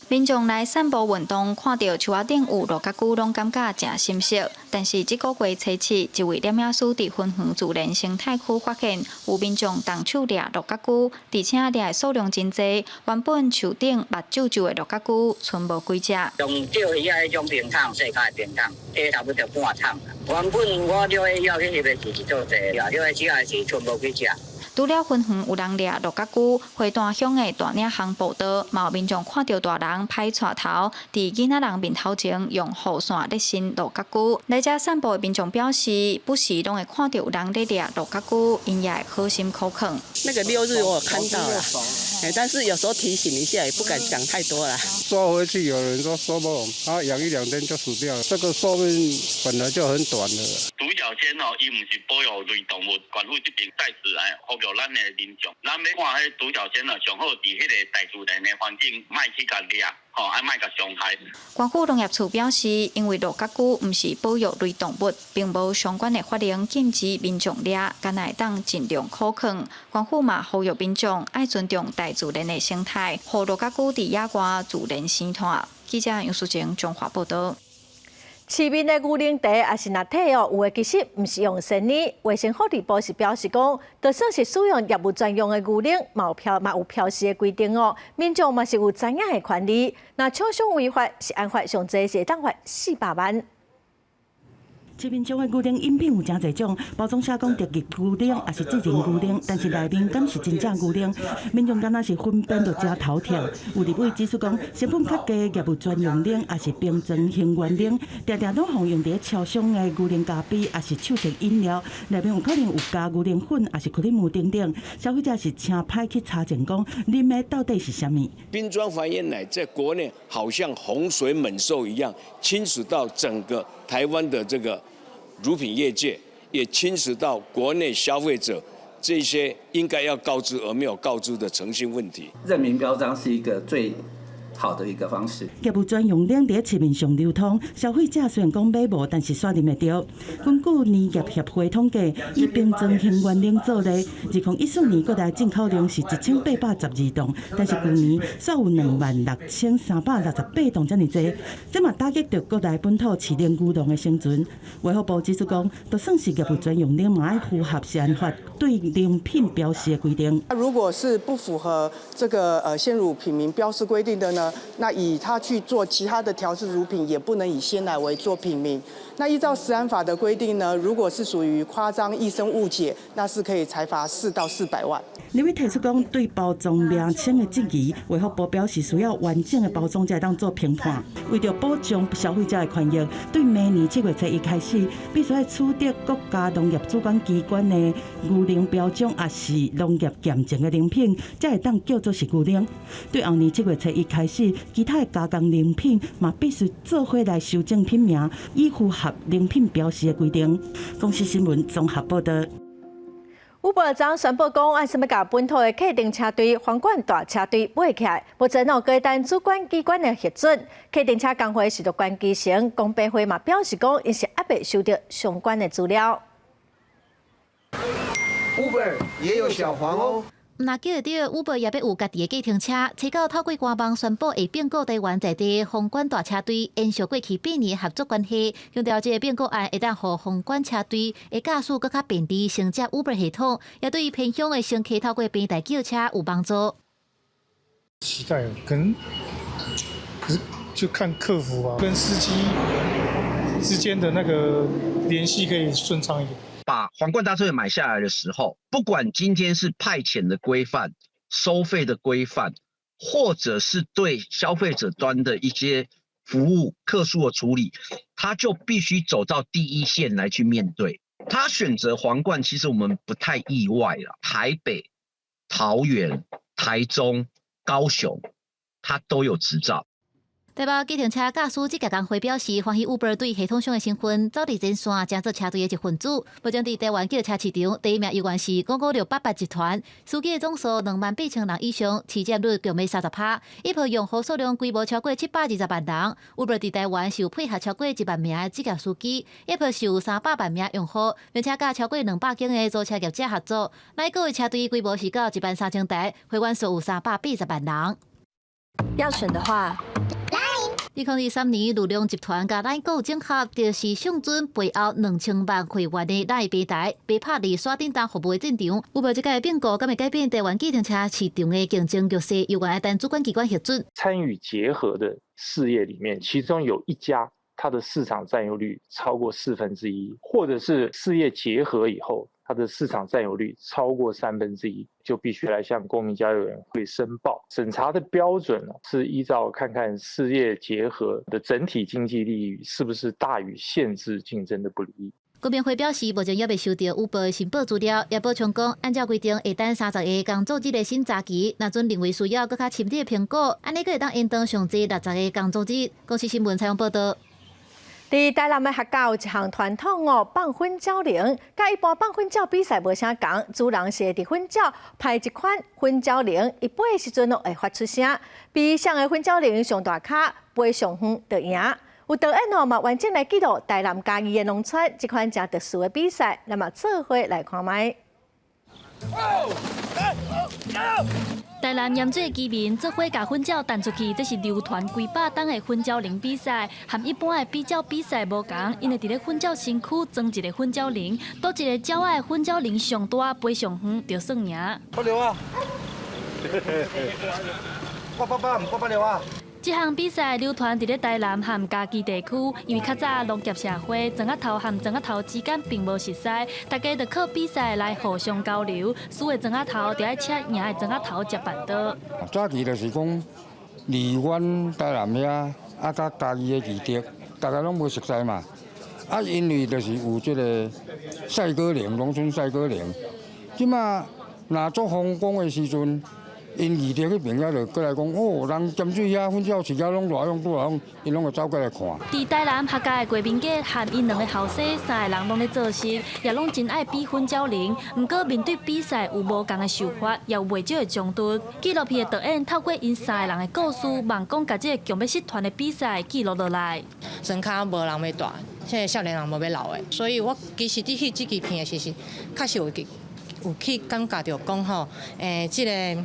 民众来散步运动，看到树仔顶有陆家具，拢感觉真欣喜。但是这个月初7，一位摄影师伫芬园自然生态区发现，有民众动手掠陆家具，而且掠的数量真侪。原本树顶目睭睭的陆家具，剩无几只。用钓鱼迄种平桶，世界平桶，低差不多半桶。原本我钓鱼要去翕的是做侪，钓的只也是剩无几只。除了芬园有人掠陆家具，花旦乡的大岭巷步道，嘛有民众看到大人拍带头，伫囡仔人面头前用雨伞咧伸陆家具。来遮散步的民众表示，不时拢会看到有人咧掠陆家具，因也会好心可劝。那个6日我有看到了，但是有时候提醒一下，也不敢讲太多了。收回去，有人说收不拢，它养1-2天就死掉了。这个寿命本来就很短的。独角仙哦，伊毋是保育类动物，关府这边在自然呼吁咱的民众，咱要看迄独角仙哦，上好伫迄个大自然的环境，莫去甲掠，还莫甲伤害。关府农业处表示，因为陆家具毋是保育类动物，并无相关的法令禁止民众掠，敢会当尽量可劝。关府嘛呼吁民众爱尊重大自然的生态，互陆家具伫野外自然生态。记者杨淑晴中华报道。市面的牛奶茶也是纳体哦，有的其实毋是用生理。卫生福利部是表示讲，就算是使用业务专用的牛奶，嘛有标示的规定哦。民众嘛是有知影的权利。那厂商违法是按法上济是当罚400万。市面上的牛奶饮品有真侪种，包装写讲特级牛奶，也是智能牛奶，但是内面敢是真正牛奶？民众敢若是分辨就真头条。有立委指出讲，成本较低业务专用奶，也是冰装型原奶，常常拢放用伫超商的牛奶咖啡，也是手提饮料，内面有可能有加牛奶粉，也是克里姆等等。消费者是请歹去查证讲，啉的到底是啥物？冰装繁衍奶在国内好像洪水猛兽一样，侵蚀到整个台湾的这个乳品业界，也侵蚀到国内消费者这些应该要告知而没有告知的诚信问题。认明标章是一个最好的一个方式。业务专用奶伫市面上流通，消费者虽然讲买无，但是煞啉会到。根据农业协会统计，以冰装型原奶做例，2014年国内进口量是1812吨，但是去年煞有26368吨，这么多，这嘛打击到国内本土饲奶牛农的生存。卫福部指出讲，就算是业务专用奶，嘛要符合食安法对饮品标示的规定。如果是不符合这个鲜乳品名标示规定的呢？那以它去做其他的调制乳品，也不能以鲜奶为做品名。那依照食安法的规定呢，如果是属于夸张、易生误解，那是可以裁罚4到400万。立委提出讲，对包装名称的质疑，卫福部表示需要完整的包装才当做评判。为着保障消费者的权益，对明年7月1日开始，必须要取得国家农业主管机关的牛奶标章，也是农业检证的奶品，才会当叫做是牛奶。对后年7月1日开始，其他的加工奶品嘛必须做伙来修正品名，以符合奶品标示的规定。公司新闻综合报道。有报章宣布讲，按什么甲本土的客运车队、皇冠大车队买起来，目前各单主管机关的核准。客运车工会是着关基成，公白会嘛表示讲，因是还未收到相关的资料。Uber 也有小黄哦。那记得到 Uber 也要有家己的计程车，初九透过官网宣布会并购台湾在地皇冠大车队，延续过去8年合作关系。强调这个并购案会当互皇冠车队的驾驶更较便利承接 Uber 系统，也对于偏乡的乘客透过平台叫车有帮助。期待可是就看客服啊，跟司机之间的那个联系可以顺畅一点。把皇冠大车队买下来的时候，不管今天是派遣的规范、收费的规范，或者是对消费者端的一些服务、客诉的处理，他就必须走到第一线来去面对。他选择皇冠，其实我们不太意外了。台北、桃园、台中、高雄，他都有执照。台北计程车驾驶这个工会表示，欢喜 Uber 对系统上的身份走伫前线，正做车队的一份子。目前伫台湾计程车市场，第一名依然是55688集团，司机的总数28000人以上，市占率共30%，一票用户数量规模超过720万人。Uber 伫台湾是有配合超过1万名的职业司机，一票是有300万名用户，并且甲超过200间的租车业者合作。那一个月车队规模是到13000台，会员数有380万人。要选的话。2023年，陆量集团甲咱购整合，就是上准背后2000万会员的咱平台，被拍伫刷订单服务的战场。Uber这个变故，敢会改变台湾计程车市场的竞争优势？由我等主管机关核准。参与结合的事业里面，其中有一家，它的市场占有率超过1/4，或者是事业结合以后，它的市场占有率超过1/3，就必须来向公民交易委员会申报。审查的标准是依照看看事业结合的整体经济利益是不是大于限制竞争的不利益。公民会表示，目前也未收到 Uber 的申报资料，也补充讲，按照规定，会等30个工作日的审查期，若准认为需要更加深入的评估，安尼佫会当延长上至60个工作日。公司新闻采访报道。伫台南的学校有一项传统放粉鸟铃，甲一般放粉鸟比赛无啥共，主人是会伫粉鸟拍一款粉鸟铃，伊飞的时阵会发出声，比上的粉鸟铃上大卡，飞上远就赢。有导演嘛完整来记录台南嘉义的农村这款真特殊的比赛，那么做伙来看卖。台南盐水居民做伙把粉鸟弹出去，这是流传几百档的粉鸟铃比赛，和一般的比鸟比赛无同，因为伫咧粉鸟身躯装一个粉鸟铃，倒一个鸟仔的粉鸟铃上大飞上远，就算赢。不溜啊！我溜啊！这项比赛流传伫咧台南和嘉义地区，因为较早农业社会，庄仔头和庄仔头之间并无熟悉，大家就靠比赛来互相交流。输的庄仔头就爱请赢的庄仔头接板刀。早期就是讲，离阮台南遐甲嘉义的基地，大家拢无熟悉嘛。因为就是有这个赛果铃，农村赛果铃，即马若做风光的时阵。因二地去朋友就过来讲，人咸水遐粉鸟饲甲拢偌用多用，因拢会走过来看。伫台南客家的国民家和因两个后生3个人拢咧做事，也拢真爱比粉鸟铃。不过面对比赛有无同的想法，也有袂少的冲突。纪录片的导演透过因3个人的故事，慢讲把这个强要失团的比赛记录落来。庄脚无人要大，现在少年人无要老的，所以我其实伫翕这支片的时候，确实有去感觉到讲吼，这个。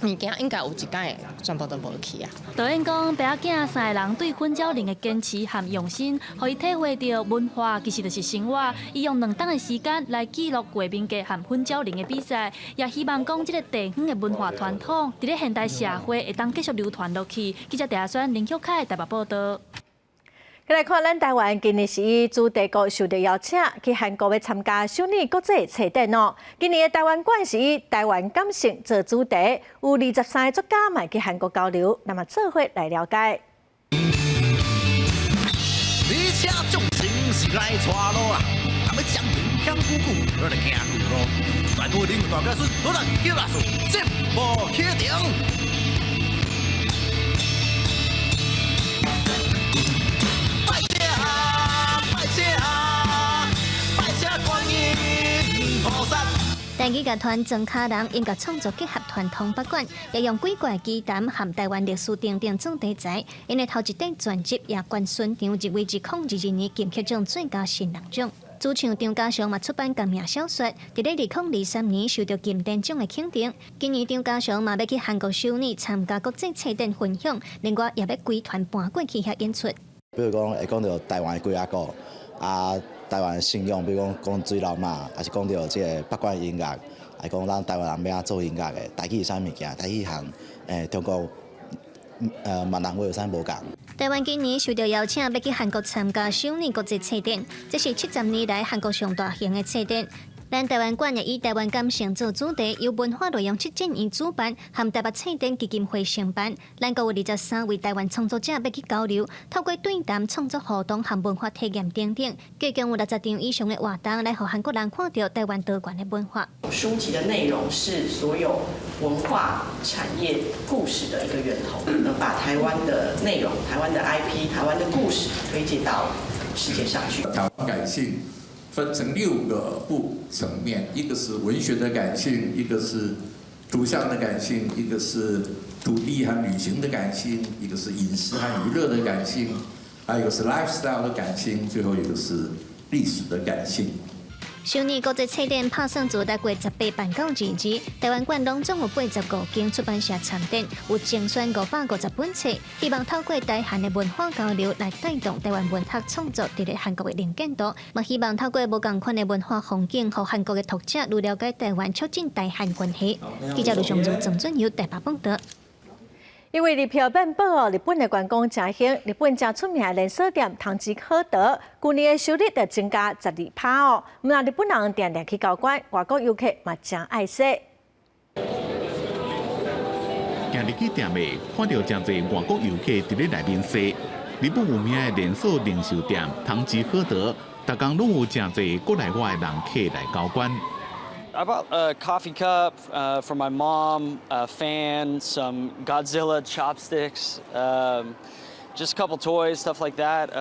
物件应该有一天全部都无去啊！导演讲，爸仔囝3个人对粉鸟铃的坚持和用心，互伊体会到文化其实就是生活。伊用2档的时间来记录国民家和粉鸟铃的比赛，也希望讲这个地方的文化传统，伫咧现代社会会当继续流传落去。记者陈亚轩、林秀凯台北报道。再来看，咱台湾今年是以主题国受到邀请去韩国要参加首尔国际册展哦。今年的台湾馆是以台湾感性做主题，有23个作家嘛去韩国交流，那么做伙来了解。你车重情是来带路啊，咱要将平乡姑姑落来行古路，大部领大家孙都来叫大树，节目启动。台语乐团庄脚人音乐创作结合传统八馆，也用鬼怪奇谈和台湾历史等等主题材。因为头一张专辑也冠选张入围2022年金曲奖最佳新人奖。主唱张家祥嘛出版同名小说，伫咧2023年受到金典奖的肯定。今年张家祥嘛要去韩国首尔参加国际册展分享，另外也要归团搬过去遐演出。比如讲，会讲到台湾的几啊个台湾的信用，比如讲水老嘛，还是讲到即个八卦音乐，还讲咱台湾人要做音乐的，台语啥物件，台语和中国闽南话有啥无共？台湾今年受到邀请要去韩国参加首尔国际册展，这是70年来韩国上大型的册展。咱台湾馆也以台湾感性做主题，由文化内容促进院主办，和台北册展基金会承办。咱阁有23位台湾创作者要去交流，透过对谈、创作活动和文化体验等等，计共有60场以上的活动，来让韩国人看到台湾多元的文化。书籍的内容是所有文化产业故事的一个源头，把台湾的内容、台湾的 IP、台湾的故事推介到世界上去。台湾感性分成6个不层面，一个是文学的感性，一个是图像的感性，一个是土地和旅行的感性，一个是饮食和娱乐的感性，还有一个是 lifestyle 的感性，最后一个是历史的感性。去年国际册展拍算自6月18办到2日，台湾馆拢总有85间出版社参展，有精选550本册，希望透过台韩的文化交流来带动台湾文学创作伫咧韩国的能见度，嘛希望透过无共款的文化风景，和韩国的读者愈了解台湾，促进台韩关系。记者卢尚如、郑准由台北报道。因为日票变薄，日本的观光真兴。日本真出名的连锁店唐吉诃德，去年的收入就增加12%哦。毋但日本人定定去高官，外国游客嘛真爱说。行入去店内，看到真侪外国游客伫咧内面说，日本有名的连锁零售店唐吉诃德，逐工拢有真侪国内外的人客来高官。I bought a coffee cup for my mom, a fan, some Godzilla chopsticks, just a couple toys, stuff like that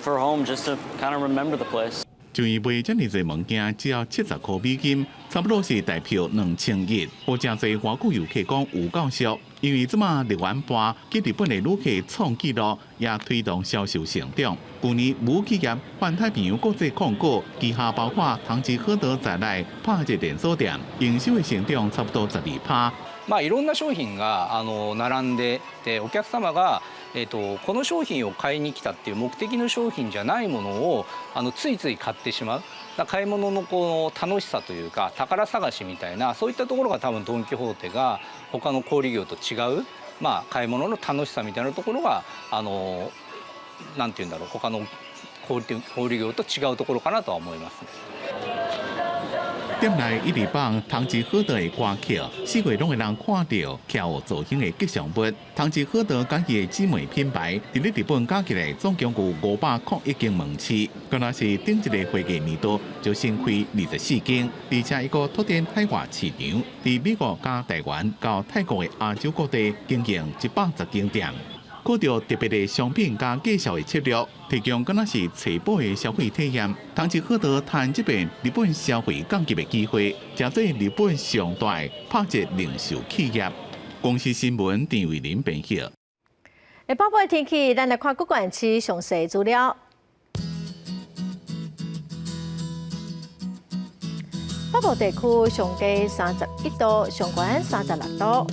for home, just to kind of remember the place. 就伊卖遮尔侪物件，只要70块美金，差不多是大票2000日。有真侪外国游客讲有够俗，因为即马日元盘给日本的旅客创纪录，也推动销售成长。去年母企业环太平洋国际控股旗下包括唐吉诃德在内8个連鎖店，營收的成長差不多12%。いろんな商品が並んでて、お客様がこの商品を買いに来たっていう目的の商品じゃないものをついつい買ってしまう。買い物のこの楽しさというか宝探しみたいなそういったところが多分ドン・キホーテが他の小売業と違う、買い物の楽しさみたいなところがなんていうんだろう他の小売業と違うところかなとは思いますね。店内一直放唐吉诃德的歌曲，4月拢会人看到跳舞造型的吉祥物。唐吉诃德家己的姊妹品牌，伫咧日本加起来总共有501间门市，敢若是顶一个会计年度就新开24间，而且伊个拓展海外市场，伫美国加台湾到泰国的亚洲各地经营110间店。靠着特别的商品加介绍的策略，提供敢若是初步的消费体验。唐吉诃德趁这边日本消费降级的机会，成做日本上大的拍折零售企业。公司新闻陈伟林编辑。报报天气，咱来看各县市详细资料。北部地区上低31度，上悬36度。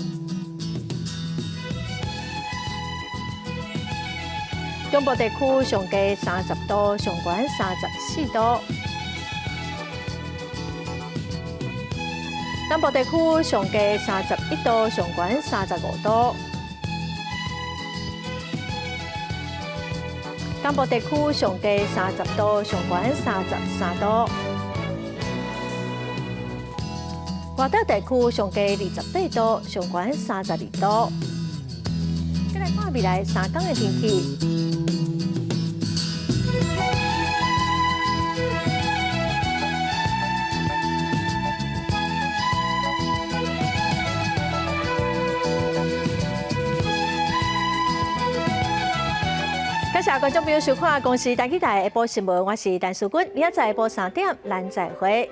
中部地区上低30度，上悬34度；南部地区上低31度，上悬35度；东部地区上低30度，上悬33度；外岛地区上低28度，上悬32度。再来看未来3天的天气。感谢观众朋友收看《公视台记台下晡新闻》，我是陈淑君，明仔载下晡3点，咱再会。